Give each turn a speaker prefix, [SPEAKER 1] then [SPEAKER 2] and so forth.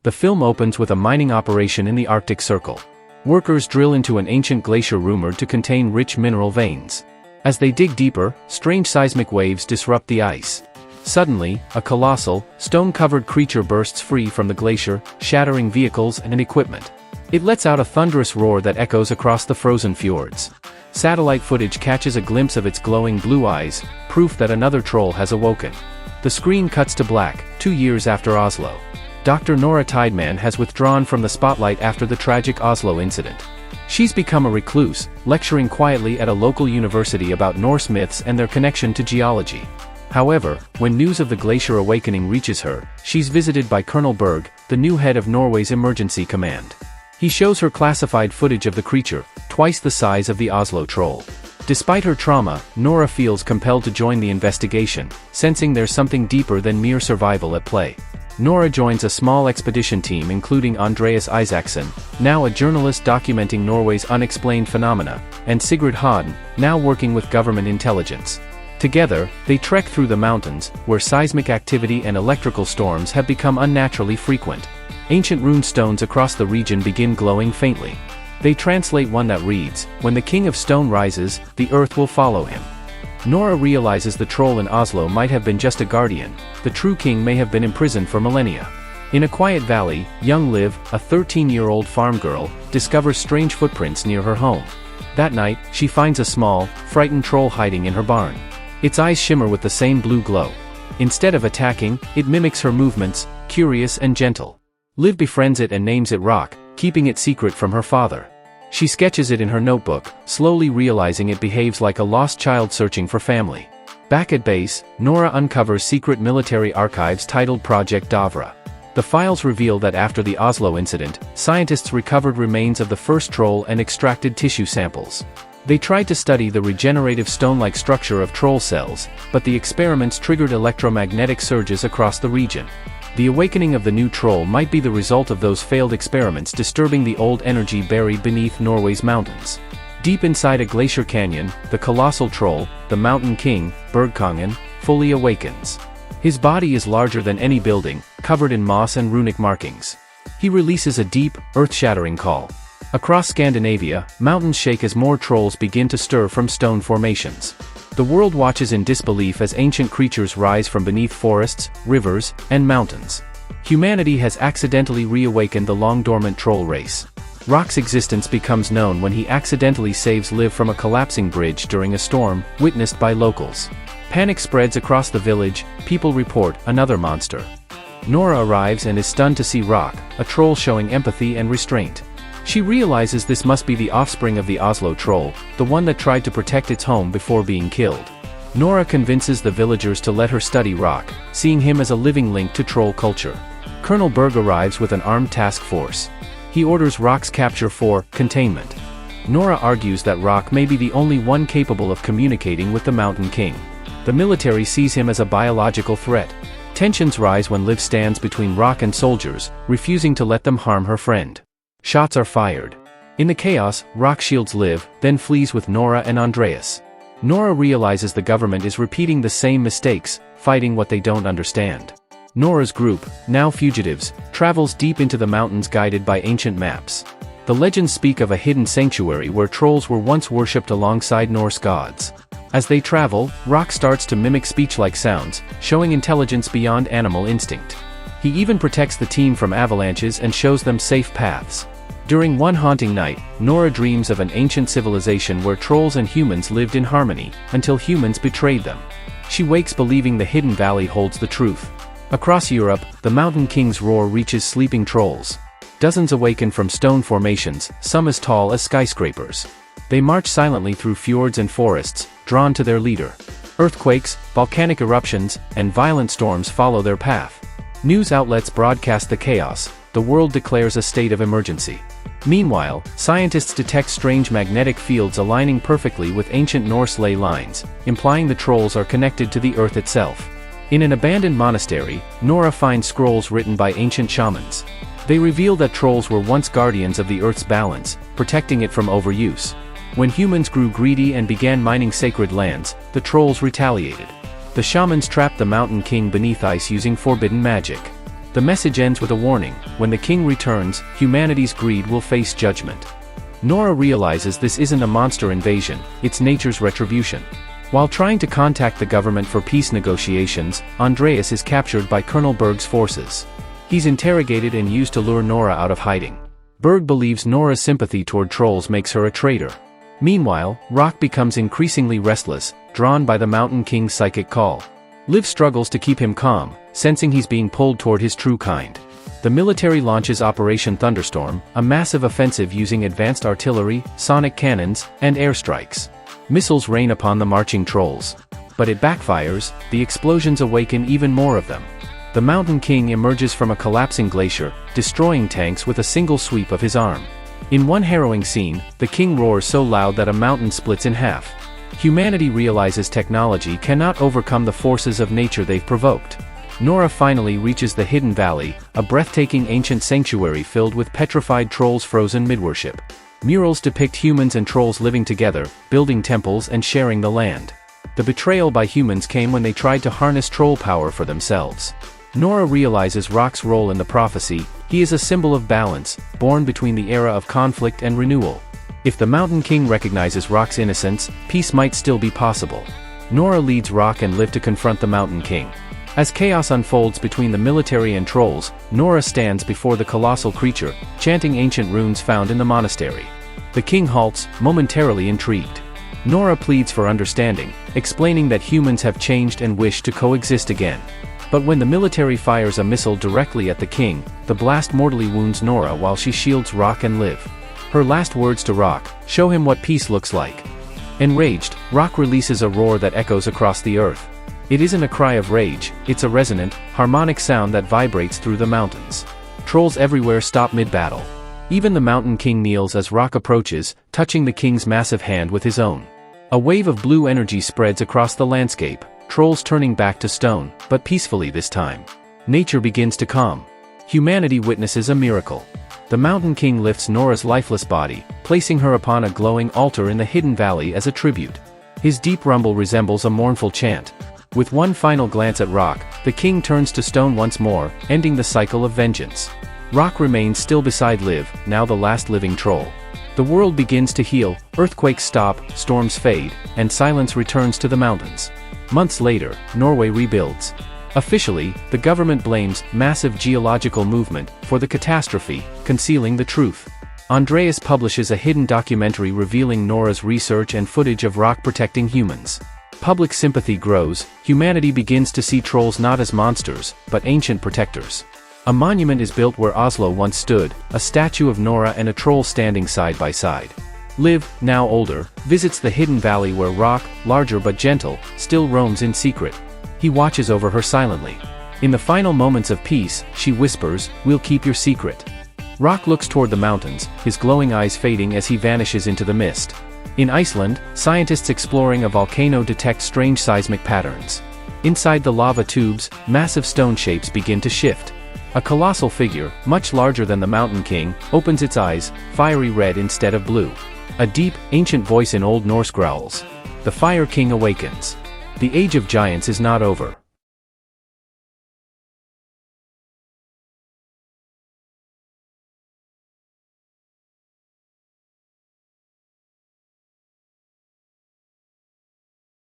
[SPEAKER 1] The film opens with a mining operation in the Arctic Circle. Workers drill into an ancient glacier rumored to contain rich mineral veins. As they dig deeper, strange seismic waves disrupt the ice. Suddenly, a colossal, stone-covered creature bursts free from the glacier, shattering vehicles and equipment. It lets out a thunderous roar that echoes across the frozen fjords. Satellite footage catches a glimpse of its glowing blue eyes, proof that another troll has awoken. The screen cuts to black, 2 years after Oslo. Dr. Nora Tideman has withdrawn from the spotlight after the tragic Oslo incident. She's become a recluse, lecturing quietly at a local university about Norse myths and their connection to geology. However, when news of the glacier awakening reaches her, she's visited by Colonel Berg, the new head of Norway's emergency command. He shows her classified footage of the creature, twice the size of the Oslo troll. Despite her trauma, Nora feels compelled to join the investigation, sensing there's something deeper than mere survival at play. Nora joins a small expedition team including Andreas Isaksson, now a journalist documenting Norway's unexplained phenomena, and Sigrid Haden, now working with government intelligence. Together, they trek through the mountains, where seismic activity and electrical storms have become unnaturally frequent. Ancient rune stones across the region begin glowing faintly. They translate one that reads, "When the king of stone rises, the earth will follow him." Nora realizes the troll in Oslo might have been just a guardian. The true king may have been imprisoned for millennia. In a quiet valley, young Liv, a 13-year-old farm girl, discovers strange footprints near her home. That night, she finds a small, frightened troll hiding in her barn. Its eyes shimmer with the same blue glow. Instead of attacking, it mimics her movements, curious and gentle. Liv befriends it and names it Rock, keeping it secret from her father. She sketches it in her notebook, slowly realizing it behaves like a lost child searching for family. Back at base, Nora uncovers secret military archives titled Project Davra. The files reveal that after the Oslo incident, scientists recovered remains of the first troll and extracted tissue samples. They tried to study the regenerative stone-like structure of troll cells, but the experiments triggered electromagnetic surges across the region. The awakening of the new troll might be the result of those failed experiments disturbing the old energy buried beneath Norway's mountains. Deep inside a glacier canyon, the colossal troll, the Mountain King, Bergkongen, fully awakens. His body is larger than any building, covered in moss and runic markings. He releases a deep, earth-shattering call. Across Scandinavia, mountains shake as more trolls begin to stir from stone formations. The world watches in disbelief as ancient creatures rise from beneath forests, rivers, and mountains. Humanity has accidentally reawakened the long-dormant troll race. Rock's existence becomes known when he accidentally saves Liv from a collapsing bridge during a storm, witnessed by locals. Panic spreads across the village, people report another monster. Nora arrives and is stunned to see Rock, a troll showing empathy and restraint. She realizes this must be the offspring of the Oslo troll, the one that tried to protect its home before being killed. Nora convinces the villagers to let her study Rock, seeing him as a living link to troll culture. Colonel Berg arrives with an armed task force. He orders Rock's capture for containment. Nora argues that Rock may be the only one capable of communicating with the Mountain King. The military sees him as a biological threat. Tensions rise when Liv stands between Rock and soldiers, refusing to let them harm her friend. Shots are fired. In the chaos, Rock shields Liv, then flees with Nora and Andreas. Nora realizes the government is repeating the same mistakes, fighting what they don't understand. Nora's group, now fugitives, travels deep into the mountains guided by ancient maps. The legends speak of a hidden sanctuary where trolls were once worshipped alongside Norse gods. As they travel, Rock starts to mimic speech-like sounds, showing intelligence beyond animal instinct. He even protects the team from avalanches and shows them safe paths. During one haunting night, Nora dreams of an ancient civilization where trolls and humans lived in harmony, until humans betrayed them. She wakes believing the hidden valley holds the truth. Across Europe, the Mountain King's roar reaches sleeping trolls. Dozens awaken from stone formations, some as tall as skyscrapers. They march silently through fjords and forests, drawn to their leader. Earthquakes, volcanic eruptions, and violent storms follow their path. News outlets broadcast the chaos. The world declares a state of emergency. Meanwhile, scientists detect strange magnetic fields aligning perfectly with ancient Norse ley lines, implying the trolls are connected to the earth itself. In an abandoned monastery, Nora finds scrolls written by ancient shamans. They reveal that trolls were once guardians of the earth's balance, protecting it from overuse. When humans grew greedy and began mining sacred lands, the trolls retaliated. The shamans trapped the Mountain King beneath ice using forbidden magic. The message ends with a warning: when the king returns, humanity's greed will face judgment. Nora realizes this isn't a monster invasion, it's nature's retribution. While trying to contact the government for peace negotiations, Andreas is captured by Colonel Berg's forces. He's interrogated and used to lure Nora out of hiding. Berg believes Nora's sympathy toward trolls makes her a traitor. Meanwhile, Rock becomes increasingly restless, drawn by the Mountain King's psychic call. Liv struggles to keep him calm, sensing he's being pulled toward his true kind. The military launches Operation Thunderstorm, a massive offensive using advanced artillery, sonic cannons, and airstrikes. Missiles rain upon the marching trolls. But it backfires, the explosions awaken even more of them. The Mountain King emerges from a collapsing glacier, destroying tanks with a single sweep of his arm. In one harrowing scene, the king roars so loud that a mountain splits in half. Humanity realizes technology cannot overcome the forces of nature they've provoked. Nora finally reaches the Hidden Valley, a breathtaking ancient sanctuary filled with petrified trolls frozen mid-worship. Murals depict humans and trolls living together, building temples and sharing the land. The betrayal by humans came when they tried to harness troll power for themselves. Nora realizes Rock's role in the prophecy: he is a symbol of balance, born between the era of conflict and renewal. If the Mountain King recognizes Rock's innocence, peace might still be possible. Nora leads Rock and Liv to confront the Mountain King. As chaos unfolds between the military and trolls, Nora stands before the colossal creature, chanting ancient runes found in the monastery. The king halts, momentarily intrigued. Nora pleads for understanding, explaining that humans have changed and wish to coexist again. But when the military fires a missile directly at the king, the blast mortally wounds Nora while she shields Rock and Liv. Her last words to Rock: show him what peace looks like. Enraged, Rock releases a roar that echoes across the earth. It isn't a cry of rage, it's a resonant, harmonic sound that vibrates through the mountains. Trolls everywhere stop mid-battle. Even the Mountain King kneels as Rock approaches, touching the king's massive hand with his own. A wave of blue energy spreads across the landscape, trolls turning back to stone, but peacefully this time. Nature begins to calm. Humanity witnesses a miracle. The Mountain King lifts Nora's lifeless body, placing her upon a glowing altar in the Hidden Valley as a tribute. His deep rumble resembles a mournful chant. With one final glance at Rock, the king turns to stone once more, ending the cycle of vengeance. Rock remains still beside Liv, now the last living troll. The world begins to heal, earthquakes stop, storms fade, and silence returns to the mountains. Months later, Norway rebuilds. Officially, the government blames massive geological movement for the catastrophe, concealing the truth. Andreas publishes a hidden documentary revealing Nora's research and footage of Rock protecting humans. Public sympathy grows, humanity begins to see trolls not as monsters, but ancient protectors. A monument is built where Oslo once stood, a statue of Nora and a troll standing side by side. Liv, now older, visits the Hidden Valley where Rock, larger but gentle, still roams in secret. He watches over her silently. In the final moments of peace, she whispers, "We'll keep your secret." Rock looks toward the mountains, his glowing eyes fading as he vanishes into the mist. In Iceland, scientists exploring a volcano detect strange seismic patterns. Inside the lava tubes, massive stone shapes begin to shift. A colossal figure, much larger than the Mountain King, opens its eyes, fiery red instead of blue. A deep, ancient voice in Old Norse growls. The Fire King awakens. The Age of Giants is not over.